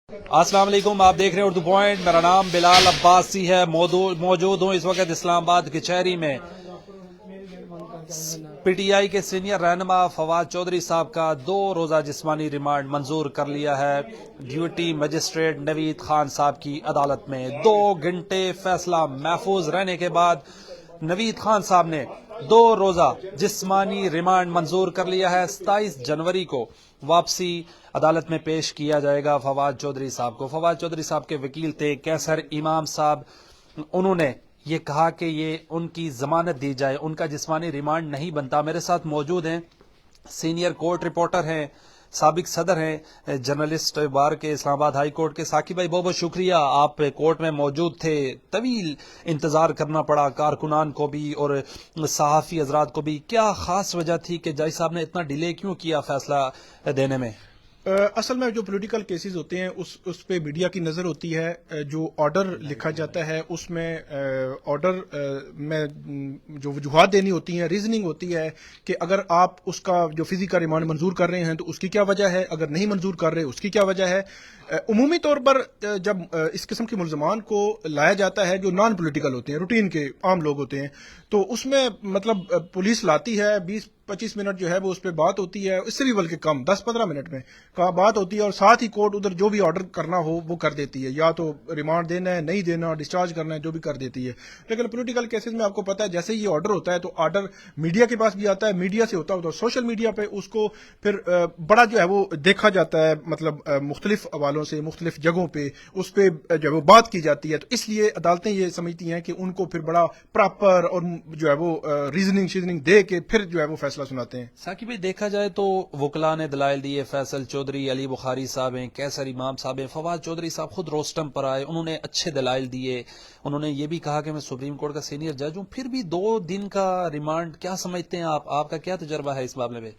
السلام علیکم، آپ دیکھ رہے ہیں اردو پوائنٹ۔ میرا نام بلال عباسی ہے، موجود ہوں اس وقت اسلام آباد کچہری میں۔ پی ٹی آئی کے سینئر رہنما فواد چودھری صاحب کا 2 روزہ جسمانی ریمانڈ منظور کر لیا ہے ڈیوٹی مجسٹریٹ نوید خان صاحب کی عدالت میں۔ 2 گھنٹے فیصلہ محفوظ رہنے کے بعد نوید خان صاحب نے 2 روزہ جسمانی ریمانڈ منظور کر لیا ہے۔ 27 جنوری کو واپسی عدالت میں پیش کیا جائے گا فواد چودھری صاحب کو۔ فواد چودھری صاحب کے وکیل تھے کیسر امام صاحب، انہوں نے یہ کہا کہ یہ ان کی ضمانت دی جائے، ان کا جسمانی ریمانڈ نہیں بنتا۔ میرے ساتھ موجود ہیں سینئر کورٹ رپورٹر ہیں، سابق صدر ہیں جرنلسٹ بار کے اسلام آباد ہائی کورٹ کے ثاقب بھائی، بہت بہت شکریہ، آپ کورٹ میں موجود تھے، طویل انتظار کرنا پڑا کارکنان کو بھی اور صحافی حضرات کو بھی۔ کیا خاص وجہ تھی کہ جج صاحب نے اتنا ڈیلے کیوں کیا فیصلہ دینے میں؟ اصل میں جو پولیٹیکل کیسز ہوتے ہیں اس پہ میڈیا کی نظر ہوتی ہے۔ جو آرڈر لکھا جاتا ہے اس میں آرڈر میں جو وجوہات دینی ہوتی ہیں، ریزننگ ہوتی ہے کہ اگر آپ اس کا جو فزیکل ریمانڈ منظور کر رہے ہیں تو اس کی کیا وجہ ہے، اگر نہیں منظور کر رہے اس کی کیا وجہ ہے۔ عمومی طور پر جب اس قسم کے ملزمان کو لایا جاتا ہے جو نان پولیٹیکل ہوتے ہیں، روٹین کے عام لوگ ہوتے ہیں، تو اس میں مطلب پولیس لاتی ہے، 20-25 منٹ جو ہے وہ اس پہ بات ہوتی ہے، اس سے بھی بلکہ کم 10-15 منٹ میں بات ہوتی ہے، اور ساتھ ہی کورٹ ادھر جو بھی آرڈر کرنا ہو وہ کر دیتی ہے، یا تو ریمانڈ دینا ہے، نہیں دینا، ڈسچارج کرنا ہے، جو بھی کر دیتی ہے۔ لیکن پولیٹیکل کیسز میں آپ کو پتا ہے جیسے یہ آرڈر ہوتا ہے تو آرڈر میڈیا کے پاس بھی آتا ہے، میڈیا سے ہوتا ہے سوشل میڈیا پہ اس کو پھر بڑا جو ہے وہ دیکھا جاتا ہے، مطلب مختلف حوالوں سے مختلف جگہوں پہ اس پہ جو ہے وہ بات کی جاتی ہے، تو اس لیے عدالتیں یہ سمجھتی ہیں کہ ان کو پھر بڑا پراپر اور جو ہے وہ ریزننگ دے کے پھر جو ہے وہ فیصلہ سناتے ہیں۔ ثاقب بھائی، دیکھا جائے تو وکلاء نے دلائل دیے، فیصل چودھری، علی بخاری صاحب ہیں، کیسر امام صاحب ہیں، فواد چودھری صاحب خود روسٹم پر آئے، انہوں نے اچھے دلائل دیے، انہوں نے یہ بھی کہا کہ میں سپریم کورٹ کا سینئر جج ہوں۔ پھر بھی 2 دن کا ریمانڈ کیا سمجھتے ہیں آپ کا کیا تجربہ ہے اس معاملے میں؟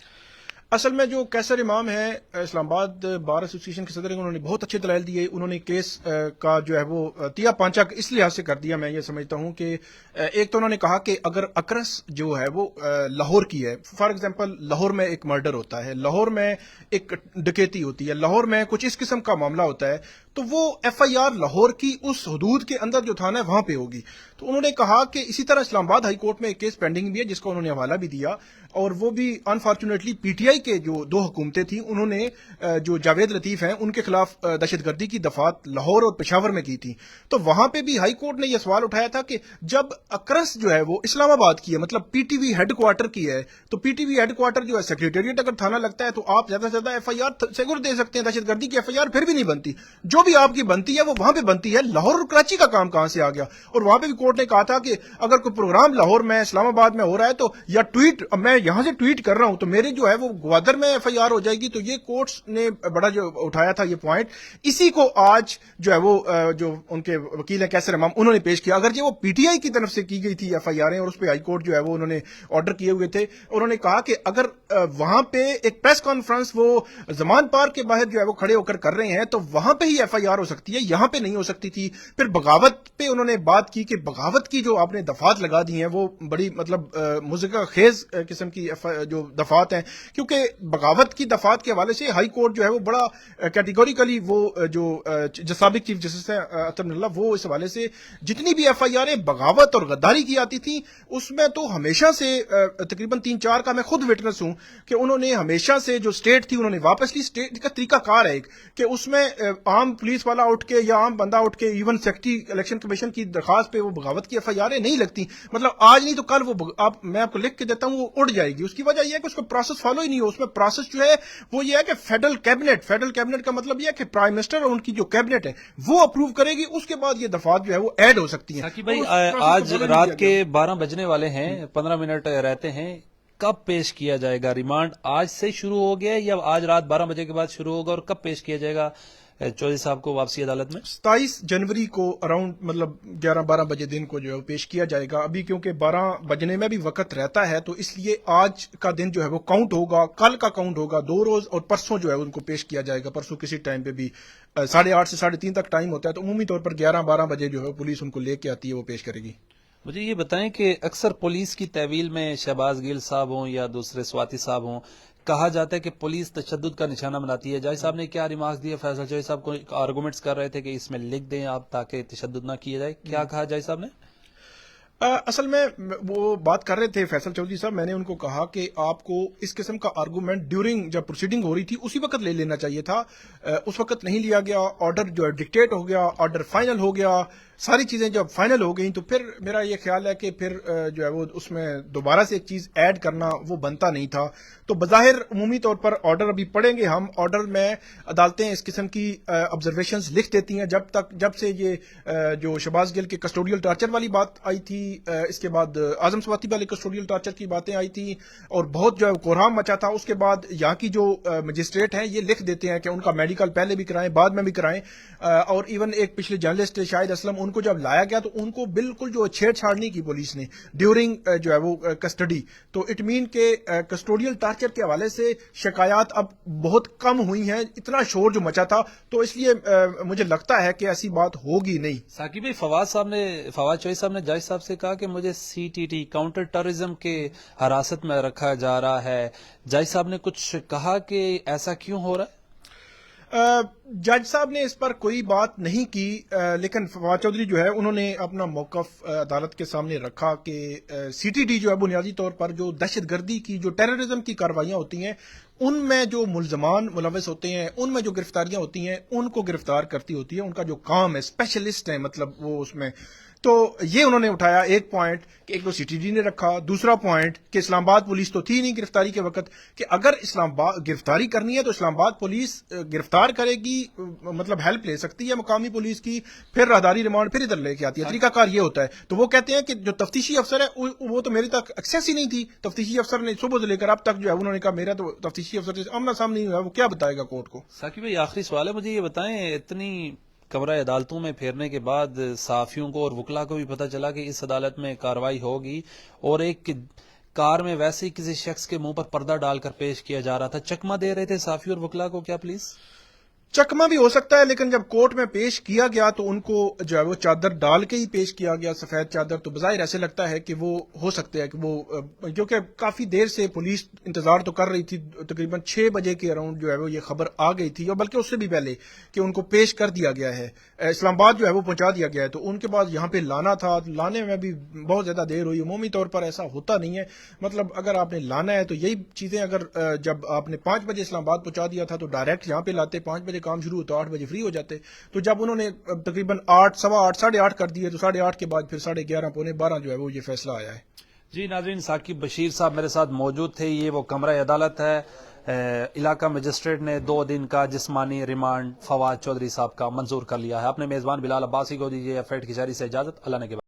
اصل میں جو کیسر امام ہے اسلام آباد بار ایسوسی ایشن کے صدر ہیں، انہوں نے بہت اچھے دلائل دیے۔ انہوں نے کیس کا جو ہے وہ تیا پانچا اس لحاظ سے کر دیا، میں یہ سمجھتا ہوں کہ ایک تو انہوں نے کہا کہ اگر اکرس جو ہے وہ لاہور کی ہے، فار ایگزامپل لاہور میں ایک مرڈر ہوتا ہے، لاہور میں ایک ڈکیتی ہوتی ہے، لاہور میں کچھ اس قسم کا معاملہ ہوتا ہے، تو وہ ایف آئی آر لاہور کی اس حدود کے اندر جو تھانہ ہے وہاں پہ ہوگی۔ تو انہوں نے کہا کہ اسی طرح اسلام آباد ہائی کورٹ میں ایک کیس پینڈنگ بھی ہے جس کا انہوں نے حوالہ بھی دیا، اور وہ بھی انفارچونیٹلی پی ٹی آئی کے جو 2 حکومتیں تھیں انہوں نے جو جاوید لطیف ہیں ان کے خلاف دہشت گردی کی دفعات لاہور اور پشاور میں کی تھی، تو وہاں پہ بھی ہائی کورٹ نے یہ سوال اٹھایا تھا کہ جب اکرس جو ہے وہ اسلام آباد کی ہے، مطلب P T V headquarter کی ہے، تو P T V headquarter جو ہے سیکریٹریٹ اگر تھانہ لگتا ہے تو آپ زیادہ سے زیادہ ایف آئی آر سیگور دے سکتے ہیں، دہشت گردی کی ایف آئی آر پھر بھی نہیں بنتی، جو بھی آپ کی بنتی ہے وہ وہاں پہ بنتی ہے۔ لاہور اور کراچی کا کام کہاں سے آ گیا؟ اور وہاں پہ بھی کورٹ نے کہا تھا کہ اگر کوئی پروگرام لاہور میں اسلام آباد میں ہو رہا ہے تو یا ٹویٹ میں یہاں سے ٹویٹ کر رہا ہوں تو میرے جو ہے وہ گوادر میں ایف آئی آر ہو جائے گی۔ تو یہ کورٹس نے بڑا جو اٹھایا تھا یہ پوائنٹ، اسی کو آج جو ہے وہ جو ان کے وکیل ہیں کیسر امام انہوں نے پیش کیا، اگرچہ وہ پی ٹی آئی کی طرف سے کی گئی تھی ایف آئی آریں اور اس پہ ہائی کورٹ جو ہے وہ انہوں نے آرڈر کیے ہوئے تھے۔ انہوں نے کہا کہ اگر وہاں پہ ایک پریس کانفرنس وہ زمان پارک کے باہر جو ہے وہ کھڑے ہو کر رہے ہیں تو وہاں پہ ہی ایف آئی آر ہو سکتی ہے، یہاں پہ نہیں ہو سکتی تھی۔ پھر بغاوت پہ انہوں نے بات کی کہ بغاوت کی جو آپ نے دفعات لگا دی ہیں وہ بڑی مطلب مذکر خیز قسم کی جو دفعات ہیں، کیونکہ بغاوت کی دفعات کے حوالے سے ہائی کورٹ جو ہے وہ بڑا کیٹیگوریکلی وہ جو سابق چیف جسٹس ہیں اطہر اللہ، وہ اس حوالے سے جتنی بھی ایف آئی آریں بغاوت اور غداری کی آتی تھیں اس میں تو ہمیشہ سے تقریباً 3-4 کا میں خود وٹنس ہوں کہ انہوں نے ہمیشہ سے جو اسٹیٹ تھی انہوں نے واپس لی۔ اسٹیٹ کا طریقہ کار ہے ایک کہ اس میں عام پولیس والا اٹھ کے یا عام بندہ اٹھ کے ایون سیکرٹری الیکشن کمیشن کی درخواست پہ وہ بغاوت کی ایف آئی آریں نہیں لگتی، مطلب آج نہیں تو کل وہ میں آپ کو لکھ کے دیتا ہوں وہ اڑ جائے گی۔ اس کی وجہ یہ ہے کہ اس کو پروسیس فالو ہی نہیں ہو، اس میں پروسیس جو ہے وہ یہ ہے کہ فیڈرل کیبنٹ کا مطلب یہ ہے کہ پرائم منسٹر اور ان کی جو کیبنٹ ہے وہ اپروو کرے گی، اس کے بعد یہ دفعات جو ہے وہ ایڈ ہو سکتی ہیں۔ ثاقب بھائی، آج رات کے 12 بجنے والے ہیں، 15 منٹ رہتے ہیں، کب پیش کیا جائے گا ریمانڈ؟ آج سے شروع ہو گیا یا آج رات 12 بجے کے بعد شروع ہوگا، اور کب پیش کیا جائے گا چودھری صاحب کو واپسی عدالت میں؟ 27 جنوری کو اراؤنڈ مطلب 11-12 بجے دن کو جو ہے پیش کیا جائے گا۔ ابھی کیونکہ 12 بجنے میں بھی وقت رہتا ہے تو اس لیے آج کا دن جو ہے وہ کاؤنٹ ہوگا، کل کا کاؤنٹ ہوگا، 2 روز، اور پرسوں جو ہے ان کو پیش کیا جائے گا۔ پرسوں کسی ٹائم پہ بھی 8:30 سے 3:30 تک ٹائم ہوتا ہے، تو عمومی طور پر 11-12 بجے جو ہے پولیس ان کو لے کے آتی ہے، وہ پیش کرے گی۔ مجھے یہ بتائیں کہ اکثر پولیس کی تحویل میں شہباز گیل صاحب ہوں یا دوسرے سواتی صاحب ہوں، کہا جاتا ہے کہ پولیس تشدد کا نشانہ بناتی ہے. جج صاحب نے کیا ریمارکس دیے؟ فیصل چودھری صاحب کو آرگومنٹس کر رہے تھے کہ اس میں لکھ دیں آپ تاکہ تشدد نہ کیا جائے. کیا کہا جج صاحب نے؟ اصل میں وہ بات کر رہے تھے فیصل چودھری صاحب. میں نے ان کو کہا کہ آپ کو اس قسم کا آرگومنٹ ڈیورنگ جب پروسیڈنگ ہو رہی تھی اسی وقت لے لینا چاہیے تھا. اس وقت نہیں لیا گیا. آرڈر جو ہے ڈکٹیٹ ہو گیا, آرڈر فائنل ہو گیا, ساری چیزیں جب فائنل ہو گئیں تو پھر میرا یہ خیال ہے کہ پھر جو ہے وہ اس میں دوبارہ سے ایک چیز ایڈ کرنا وہ بنتا نہیں تھا. تو بظاہر عمومی طور پر آرڈر ابھی پڑھیں گے ہم. آرڈر میں عدالتیں اس قسم کی آبزرویشنز لکھ دیتی ہیں. جب سے یہ جو شہباز گل کے کسٹوڈیل ٹارچر والی بات آئی تھی, اس کے بعد اعظم سواتی والے کسٹوڈیل ٹارچر کی باتیں آئی تھی اور بہت جو ہے کوہرام مچا تھا, اس کے بعد یہاں کی جو مجسٹریٹ ہیں یہ لکھ دیتے ہیں کہ ان کا میڈیکل پہلے بھی کرائیں بعد میں بھی کرائیں. اور ایون ایک پچھلے جرنلسٹ شاہد اسلم, ان کو جب لایا گیا تو ان کو بالکل جو چھیڑ چھاڑ نہیں کی پولیس نے ڈیورنگ جو ہے وہ کسٹڈی. تو اٹ مین کہ کسٹوڈیل ٹارچر کے حوالے سے شکایات اب بہت کم ہوئی ہیں. اتنا شور جو مچا تھا تو اس لیے مجھے لگتا ہے کہ ایسی بات ہوگی نہیں. ثاقب بھائی, فواد چودھری صاحب نے جج صاحب سے کہا کہ مجھے C T T counter terrorism کے حراست میں رکھا جا رہا ہے. جج صاحب نے کچھ کہا کہ ایسا کیوں ہو رہا ہے؟ جج صاحب نے اس پر کوئی بات نہیں کی, لیکن فواد چودھری جو ہے انہوں نے اپنا موقف عدالت کے سامنے رکھا کہ سی ٹی ڈی جو ہے بنیادی طور پر جو دہشت گردی کی جو ٹیررزم کی کارروائیاں ہوتی ہیں ان میں جو ملزمان ملوث ہوتے ہیں, ان میں جو گرفتاریاں ہوتی ہیں ان کو گرفتار کرتی ہوتی ہے. ان کا جو کام ہے, اسپیشلسٹ ہیں مطلب وہ اس میں. تو یہ انہوں نے اٹھایا ایک پوائنٹ کہ ایک تو سی ٹی ڈی نے رکھا. دوسرا پوائنٹ کہ اسلام آباد پولیس تو تھی نہیں گرفتاری کے وقت, کہ اگر اسلام آباد گرفتاری کرنی ہے تو اسلام آباد پولیس گرفتار کرے گی, مطلب ہیلپ لے سکتی ہے مقامی پولیس کی, پھر راہداری ریمانڈ پھر ادھر لے کے آتی ہے. طریقہ کار یہ ہوتا ہے. تو وہ کہتے ہیں کہ جو تفتیشی افسر ہے وہ تو میرے تک ایکسیس ہی نہیں تھی. تفتیشی افسر نے صبح سے لے کر اب تک جو ہے انہوں نے کہا میرا تو تفتیشی افسر سے آمنا سامنے نہیں ہوا, وہ کیا بتائے گا کورٹ کو. ثاقب بھائی, آخری سوال ہے, مجھے یہ بتائیں, اتنی کمرہ عدالتوں میں پھیرنے کے بعد صحافیوں کو اور وکلا کو بھی پتہ چلا کہ اس عدالت میں کارروائی ہوگی, اور ایک کار میں ویسے ہی کسی شخص کے منہ پر پردہ ڈال کر پیش کیا جا رہا تھا, چکمہ دے رہے تھے صحافی اور وکلا کو, کیا پولیس؟ چکمہ بھی ہو سکتا ہے, لیکن جب کورٹ میں پیش کیا گیا تو ان کو جو ہے وہ چادر ڈال کے ہی پیش کیا گیا, سفید چادر. تو بظاہر ایسے لگتا ہے کہ وہ ہو سکتے ہیں کہ وہ, کیونکہ کافی دیر سے پولیس انتظار تو کر رہی تھی, تقریباً 6 بجے کے اراؤنڈ جو ہے وہ یہ خبر آ گئی تھی, اور بلکہ اس سے بھی پہلے کہ ان کو پیش کر دیا گیا ہے, اسلام آباد جو ہے وہ پہنچا دیا گیا ہے. تو ان کے بعد یہاں پہ لانا تھا, لانے میں بھی بہت زیادہ دیر ہوئی. عمومی طور پر ایسا ہوتا نہیں ہے, مطلب اگر آپ نے لانا ہے تو یہی چیزیں, اگر جب آپ نے 5 بجے اسلام آباد پہنچا دیا تھا تو ڈائریکٹ یہاں پہ لاتے, 5 بجے کام شروع ہوتا, 8 بجے فری ہو جاتے. تو جب انہوں نے تقریباً 8, 8:15, 8:30 کر دیے تو 8:30 کے بعد پھر 11:30, 11:45 جو ہے وہ یہ فیصلہ آیا ہے. جی ناظرین, ثاقب بشیر صاحب میرے ساتھ موجود تھے. یہ وہ کمرہ عدالت ہے, علاقہ مجسٹریٹ نے 2 دن کا جسمانی ریمانڈ فواد چودھری صاحب کا منظور کر لیا ہے. اپنے میزبان بلال عباسی کو دیجیے فیڈ کی شاعری سے اجازت. اللہ نے کے